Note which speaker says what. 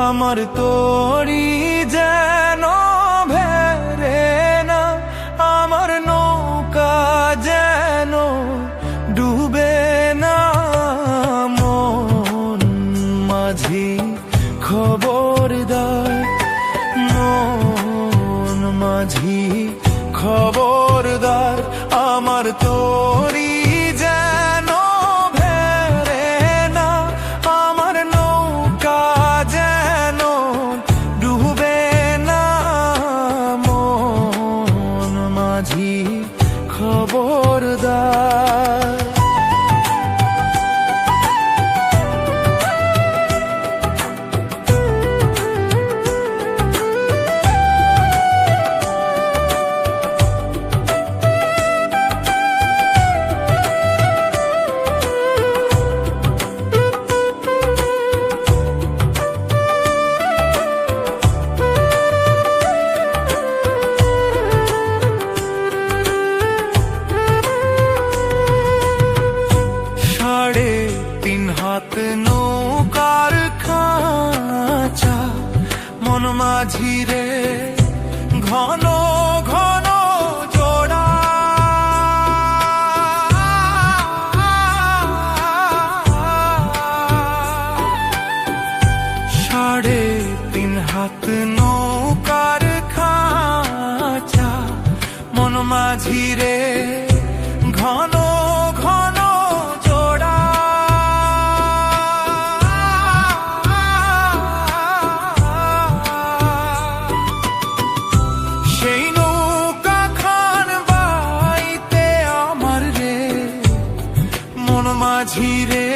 Speaker 1: আমার তোরি যেন ভেরে না, আমার নৌকা যেন ডুবে না। মন মাঝি খবরদার, মন মাঝি খবরদার, আমার তোরি যেন ভেরে না, আমার নৌকা যেন ডুবে না। মন মাঝি খবরদার। হাত নৌকার খাঁচা, মন মাঝিরে ঘন ঘন জোড়া। সাড়ে তিন হাত নৌকার খাঁচা, মন মাঝিরে ঘন ঘন জোড়া। সেই নৌকা খান বাইতে আমার রে, মন মাঝিরে